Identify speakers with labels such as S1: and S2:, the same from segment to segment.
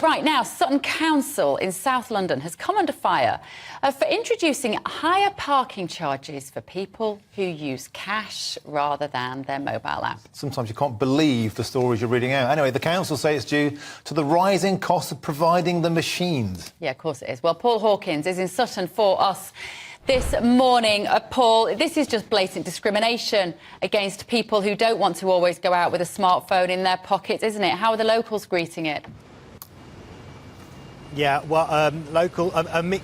S1: Right now, Sutton Council in South London has come under fire for introducing higher parking charges for people who use cash rather than their mobile app.
S2: Sometimes you can't believe the stories you're reading out. Anyway, the council say it's due to the rising cost of providing the machines.
S1: Yeah, of course it is. Well, Paul Hawkins is in Sutton for us this morning. Paul, this is just blatant discrimination against people who don't want to always go out with a smartphone in their pockets, isn't it? How are the locals greeting it?
S3: Yeah, well, a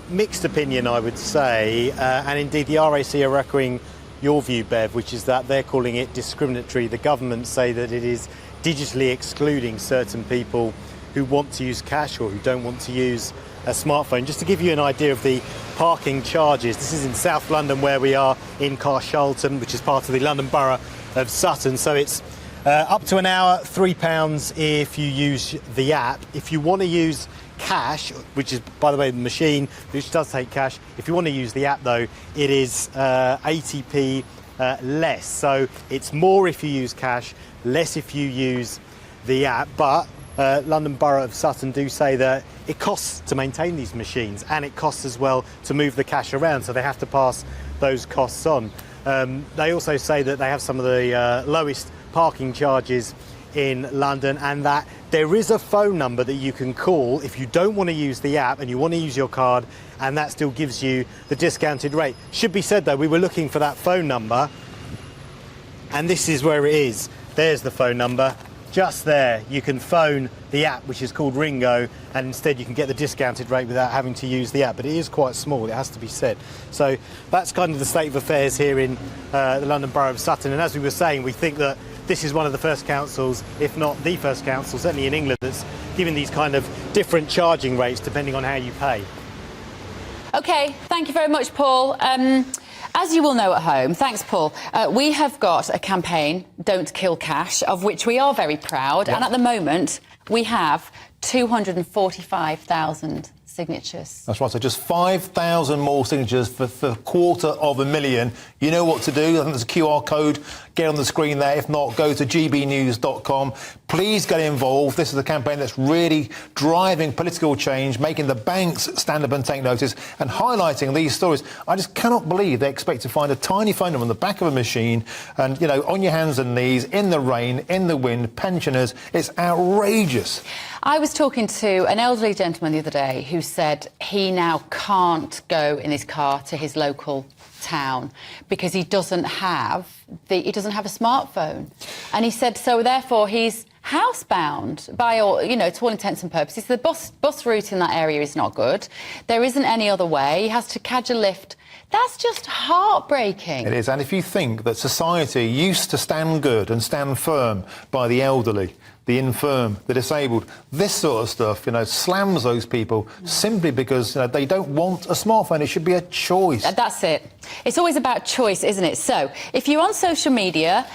S3: mixed opinion, I would say, and indeed the RAC are echoing your view, Bev, which is that they're calling it discriminatory. The government say that it is digitally excluding certain people who want to use cash or who don't want to use a smartphone. Just to give you an idea of the parking charges, this is in South London where we are in Carshalton, which is part of the London Borough of Sutton. So it's up to an hour, £3 if you use the app. If you want to use cash, which is, by the way, the machine, which does take cash, if you want to use the app, though, it is 80p less. So it's more if you use cash, less if you use the app. But London Borough of Sutton do say that it costs to maintain these machines, and it costs as well to move the cash around, so they have to pass those costs on. They also say that they have some of the lowest parking charges in London, and that there is a phone number that you can call if you don't want to use the app and you want to use your card, and that still gives you the discounted rate. Should be said, though, we were looking for that phone number, and this is where it is. There's the phone number. Just there, you can phone the app, which is called Ringo, and instead you can get the discounted rate without having to use the app. But it is quite small, it has to be said. So that's kind of the state of affairs here in the London Borough of Sutton. And as we were saying, we think that this is one of the first councils, if not the first council, certainly in England, that's giving these kind of different charging rates depending on how you pay.
S1: OK, thank you very much, Paul. As you will know at home, thanks, Paul, we have got a campaign, Don't Kill Cash, of which we are very proud. Yep. And at the moment, we have 245,000 signatures.
S2: That's right, so just 5,000 more signatures for $250,000. You know what to do. I think there's a QR code. Get on the screen there. If not, go to gbnews.com. Please get involved. This is a campaign that's really driving political change, making the banks stand up and take notice, and highlighting these stories. I just cannot believe they expect to find a tiny phone number on the back of a machine and, you know, on your hands and knees, in the rain, in the wind, pensioners. It's outrageous.
S1: I was talking to an elderly gentleman the other day who said he now can't go in his car to his local town because he doesn't have a smartphone, and he said so therefore he's housebound by all, you know, to all intents and purposes. The bus route in that area is not good. There isn't any other way. He has to catch a lift. That's just heartbreaking. It
S2: is, and if you think that society used to stand good and stand firm by the elderly, the infirm, the disabled, this sort of stuff, you know, slams those people simply because, you know, they don't want a smartphone. It should be a choice.
S1: That's it. It's always about choice, isn't it? So, if you're on social media,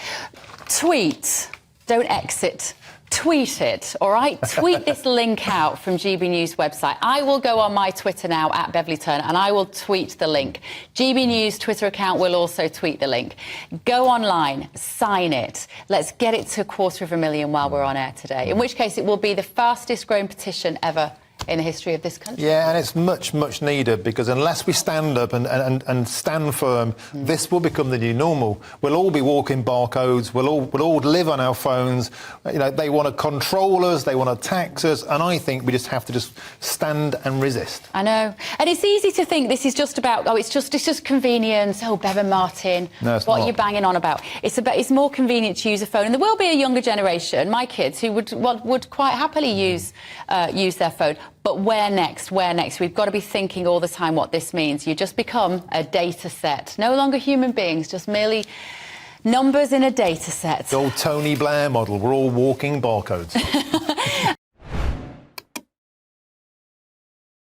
S1: tweet, don't exit. Tweet it, all right? Tweet this link out from GB News website. I will go on my Twitter now, @BeverlyTurner, and I will tweet the link. GB News Twitter account will also tweet the link. Go online, sign it. Let's get it to 250,000 while we're on air today, in which case it will be the fastest growing petition ever in the history of this country.
S2: Yeah, and it's much, much needed, because unless we stand up and stand firm, this will become the new normal. We'll all be walking barcodes, we'll all live on our phones. You know, they want to control us, they want to tax us, and I think we just have to just stand and resist.
S1: I know. And it's easy to think this is just about, it's just convenience. Oh, Bev and Martin,
S2: no, it's
S1: what
S2: not.
S1: are you banging on about? It's more convenient to use a phone. And there will be a younger generation, my kids, who would quite happily use their phone. But where next? Where next? We've got to be thinking all the time what this means. You just become a data set. No longer human beings, just merely numbers in a data set.
S2: The old Tony Blair model. We're all walking barcodes.